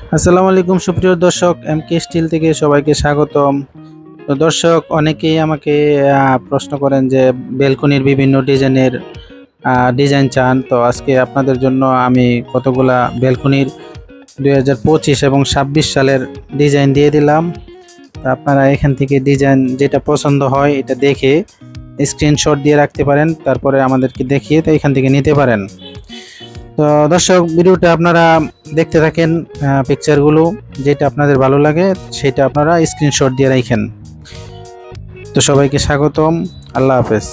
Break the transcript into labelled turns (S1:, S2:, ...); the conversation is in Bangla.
S1: আসসালামু আলাইকুম সুপ্রিয় দর্শক, এমকে স্টিল থেকে সবাইকে স্বাগতম। তো দর্শক, অনেকেই আমাকে প্রশ্ন করেন যে বেলকনির বিভিন্ন ডিজাইন চান। তো আজকে আপনাদের জন্য আমি কতগুলা বেলকনির 2025 এবং 26 সালের ডিজাইন দিয়ে দিলাম। তো আপনারা এখান থেকে ডিজাইন যেটা পছন্দ হয় এটা দেখে স্ক্রিনশট দিয়ে রাখতে পারেন, তারপরে আমাদেরকে দেখিয়ে তো এখান থেকে নিতে পারেন। তো দর্শক, ভিডিওটা আপনারা দেখতে থাকেন, পিকচারগুলো যেটা আপনাদের ভালো লাগে সেটা আপনারা স্ক্রিনশট দিয়ে রাখেন। তো সবাইকে স্বাগতম, আল্লাহ হাফেজ।